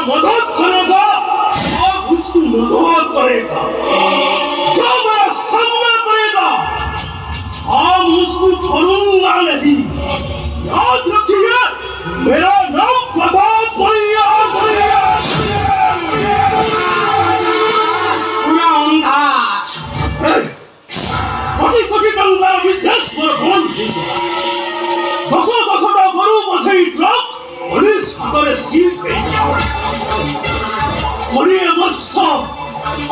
मदद करेगा और उसकी मदद करेगा। जो मेरा सामना करेगा हम उसको छोड़ूंगा नहीं। याद रखिए मेरा नाम प्रताप भैया पूरा अंधार कोटी कोटी टंकार बिजनेस पर कौन दस गरु बसई ट्रक पुलिस हाथ सीज गई। 20 वर्ष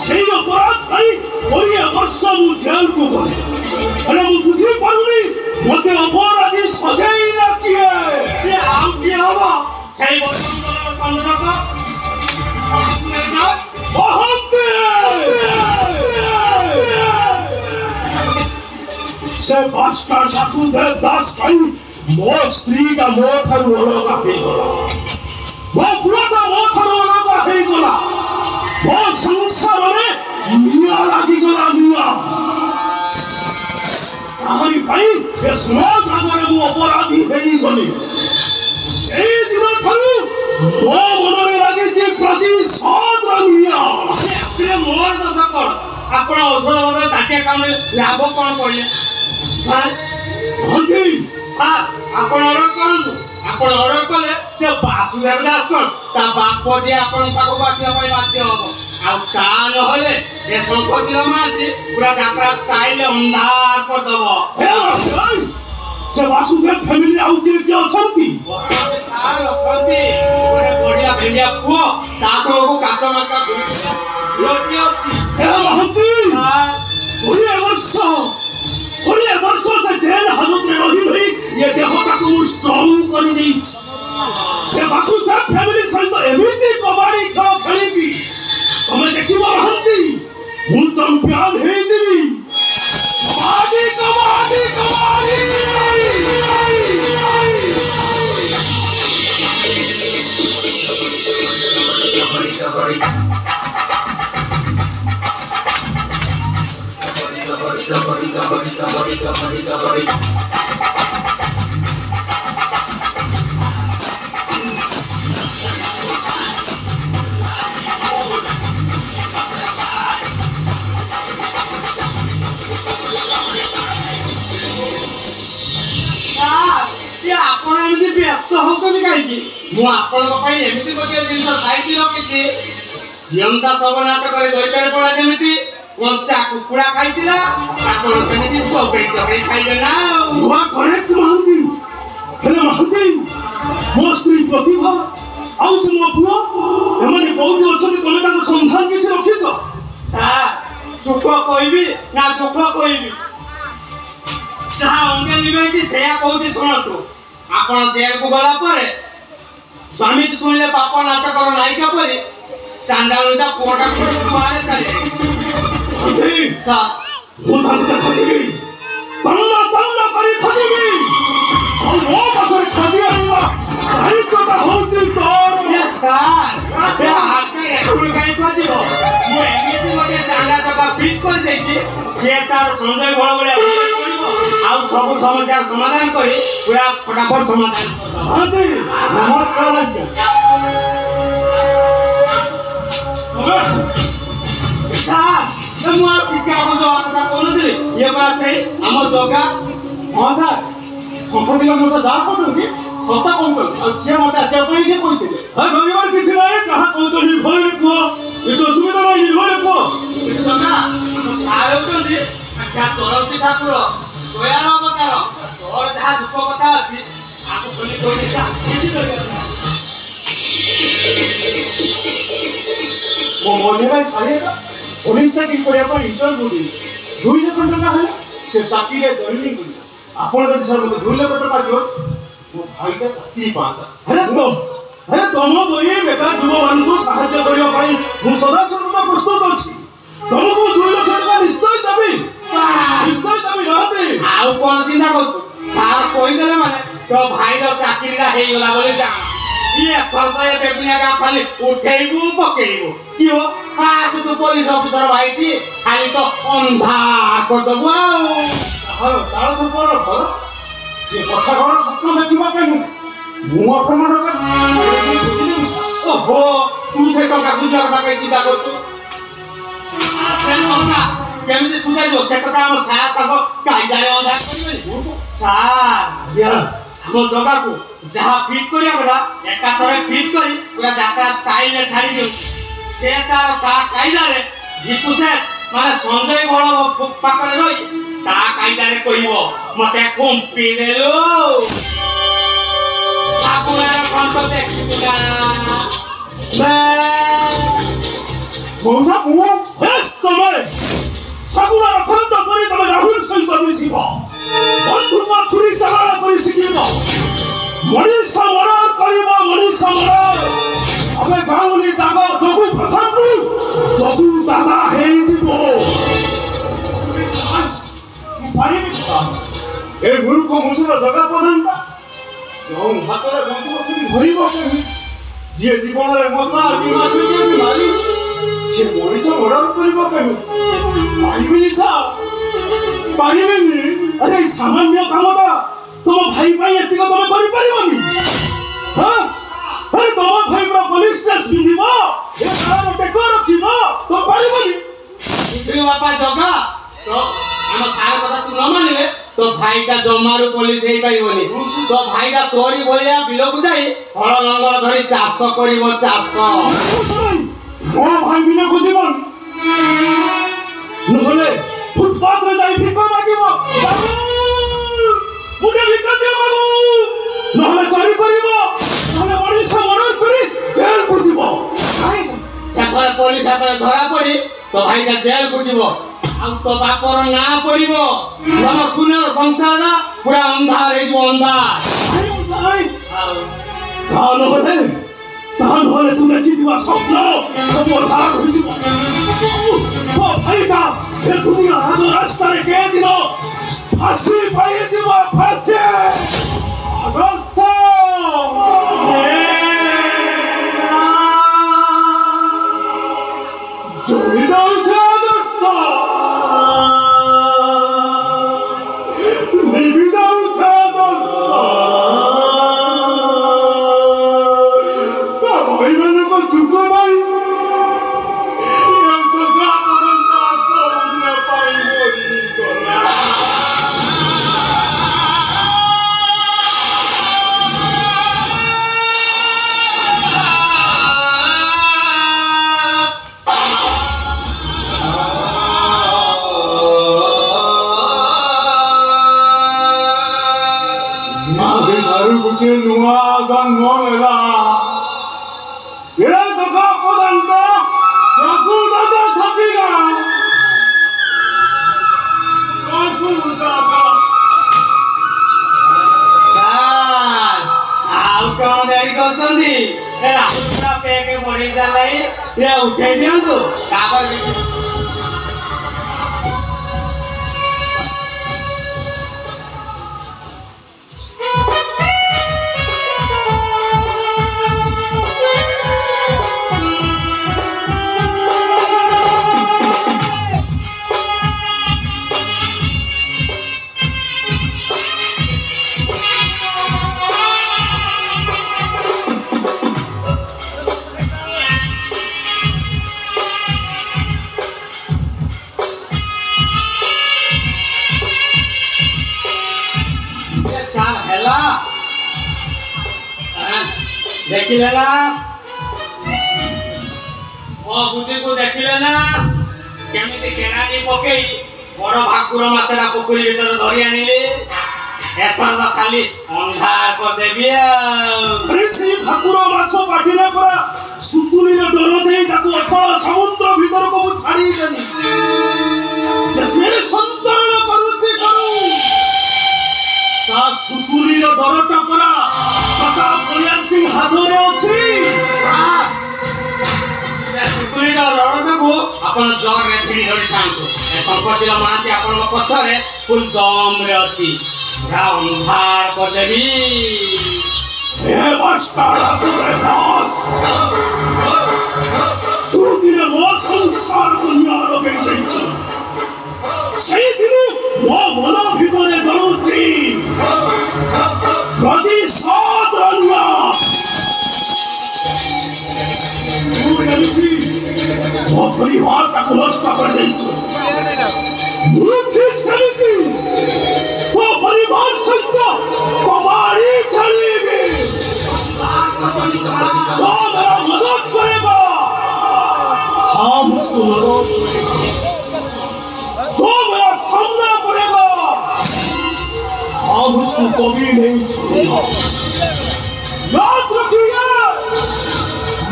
से अपराध करी 20 वर्ष मु जेल को गली हेले मु बुझी पारुनी मते अपराधी सजाई ना किए ये आम की हवा सही संगठक से मास्टर सासुदेव दास भाई मो स्त्री का मो ठारू अलग हेगला मो पुआ का मो ठारू अलग हेगला मो संसार रे निया लागी गला निया आमरी भाई ये समाज आगरे मो अपराधी हेई गली ए दिन ठारू मो मनरे लागी जे प्रतिशोध निया अपने मोर दस कर आपण औषध वाला ताटिया काम लाभ कोन पड़िए हां हंती आपण ऑर्डर करनु आपण ऑर्डर कले से वासुदेव दास कोन ता बाप जे आपण पाको बातिया पई बाध्य हो आ का न होले ए संपत्ति माटी पूरा जात्रा स्टाइल अंधार कर दबो से वासुदेव फैमिली आउ के अछंती सार अछंती ओरे बढ़िया भेलिया पुओ दासो को कासो माका योटी हे हंती 20 वर्ष से जेल हालत में रही हुई ये देहता को स्ट्रांग कर दी ये वासुदेव फैमिली सहित एमिति कबाड़ी खेल खेली तुम्हें देखिबो हंती हूं चैंपियन हे देबी कबाड़ी कबाड़ी कबाड़ी कबाड़ी कबाड़ी कबड्डी आपण एमती व्यस्त होतनी काईकी मु आपण पई एमती गोटे दिन साइड रखिथि जियंता सब नाटक करे दोइटारे पळा जेमिति कोंचा कुकुड़ा खाइतिला आपण सेमिति चौपेट चौपेट खाइबे ना हुआ करेक्ट महंती हेले महंती मो स्त्री प्रतिभा आउ से मो पुओ एमाने बहुत अछन तमे ताको संधान किछ रखिछ सर सुख कहबी ना दुख कहबी जहाँ अंगे निवेदी सेया कहती सुनतु आपण जेल को गला परे स्वामी तो सुनले पापा नाटक कर नायिका परे चांडालुटा कोटा को मारे चले अरे ता वो धांगता खजीबी तल्ला करी खजीबी और वो बकर खजी आनीवा सही कोटा होती तोर ये सर ए हाथे एकुल काई खजीबो मु एमिति गोटे चांडा टका फिट कर देती से तार संजय बळ बळ आउ सब समस्या समाधान करी पूरा फटाफट समाधान हां नमस्कार सर मु आप क्या हो जो आता कोन दे ये बात सही हम दोगा हां सर संपत्ति का मुझे दार को दोगी सत्ता कोन कर सिया मत आसे अपन के कोइ दे हां भगवान किछ नहीं कहा को तो निर्भय को ये तो सुविधा नहीं निर्भय को तो ना सारे तो दे क्या तरती ठाकुर दयार अवतार तोर जहाँ दुख कथा अच्छी आपको बोली कोई मो मने भाई खाएगा पुलिस तक इंटरव्यू दी 2 लाख टका है से चाकरी रे जॉइनिंग करी आपण जदी सर मते 2 लाख टका दियो मो भाई का 30 पाता अरे तो अरे तुम बही बेकार युवा मान साहाଯ୍य करने सदा सर्वदा प्रस्तुत अच्छी तुमको 2 लाख टका निश्चय देवी रहते आउ कौन चिंता कर सार कहीदेले माने तो भाई चाकरीटा होगला बोले जान ये एथर तो ये बेबिया का खाली उठेबू पकेबू कि हो खास तू पुलिस ऑफिसर भाई की खाली तो अंधा कर दबु हलो तार तो पर घर से कथा घर स्वप्न देखिबा केनु मु अपन ओहो तू से टका सुझा कथा कई चिंता कर तू आसे टका केमिति सुझा जो से कथा हम सारा तक कायदारे अंधा करबे सार या हम जगह को जहाँ फिट करिया कथा एका थरे फिट करी पूरा जात्रा स्टाइल रे छाड़ी देउ से तार का कायदा रे जीतु से माने संजय बड़ पाकरे रही ता कायदा रे कहिबो मते कंपी देलो साकुरा कंट देखिबा मौसा मु हेस तमे साकुरा कंट करी तमे राहुल सहित मिसिबो बंधुमा छुरी चाला करी सिकिबो मनीषा मर्डर करिबो मनीषा मर्डर हमें गाउली दादा जगु प्रधान जगु दादा हे जीवो पानी ए गुरु को मुसुर जगह प्रधानता जो हातरे बंधु छुरी धरिबो केहि जे जीवन रे मसा कि माछ के मारी से मनीषा मर्डर करिबो केहि पाइबिनी सा पाइबिनी अरे सामान्य कामटा तुम भाई भाई एतिक तुम करि परिबनी हां अरे तुम भाई पर पुलिस केस बिदिबो ए तार टेको रखिबो तो परिबनी इतने बापा जगा तो हम सारे कथा तू न मानिले तो भाईटा जमारू पुलिस हे पाइबनी तो भाईटा तोरी भलिया बिलकु जाई हळ लंगर धरि चाष करिवो चाष मो भाई बिना को जीवन नहले फुटपाथ रे जाई भिक मागिबो मुझे विकट दियो बाबू नहले चोरी करिवो नहले मनीषा मर्डर करी जेल को जीवो शेषरे पुलिस हाथ धरा पड़ी तो भाईटा जेल को जीवो आ तो बापर ना पड़िबो हम सुने संसार ना पूरा अंधार हे जो अंधार कान होले तू देखि दिवा स्वप्न सब अंधार हो जीवो ओ भाईटा ए दुनिया हाथ रास्ता रे के दिनो फांसी पाई दिवा फांसी अगसो जोई दो से अगसो लिबी दो से अगसो भाई मैंने को सुको भाई ये तो का बनता सब ने पाई मोरी कोला मागे मारू कुछ नुआ जन्म लेला ये तो का पदंता जगु दादा सतीगा जगु दादा चाल आउ कौन देरी करतंदी ए राहुल पूरा पेके बड़ी जालाई ये उठे दियंतु कागज देखिले ना ओ बुद्धि को देखिले ना केमिति केरानी पकेई बड़ भाकुर मात्रा पोखरी भीतर धरि आनिले एथर तो खाली अंधार कर देबी अरे से भाकुर माछो पाटिले परा सुतुली रे डर देई ताको अतल समुद्र भीतर को छाड़ी देनी जे संतरण करूची करू ता सुतुली रे डरटा परा प्रताप कल्याण सिंह हाथ रे अछि ଆପଣ ଜୋରରେ ଭିଡ଼ି ଧରିଥାନ୍ତୁ। ଏ ସମ୍ପତ୍ତିର ମହାନ୍ତି ଆପଣଙ୍କ ପଛରେ ଫୁଲ୍ ଦମରେ ଅଛି। ପୁରା ଅନ୍ଧାର କରିଦେବି। ଏ ବାସ୍ତାର ସୁରେଦାସ ତୁ ଦିନେ ମୋ ସଂସାରକୁ ନିଆଁ ଲଗେଇ ଦେଇଛୁ। ସେଇଦିନ ମୋ ମନ ଭିତରେ ଜଳୁଛି ପ୍ରତିଶୋଧର ନିଆଁ। ତୁ ଯେମିତି ମୋ ପରିବାରଟାକୁ ନଷ୍ଟ କରିଦେଇଛୁ, ମୁଁ ଠିକ୍ ସେମିତି ମୋ ପରିବାର ସହିତ କବାଡ଼ି ଖେଳିବି। जो मेरा मदद करेगा, हम उसको मदद करेंगे। जो मेरा सामना करेगा, हम उसको कभी नहीं छोड़ेगा। याद रखिए,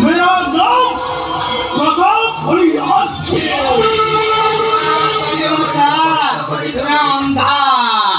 मेरा नाम प्रताप हरियास है। পুরা অন্ধার।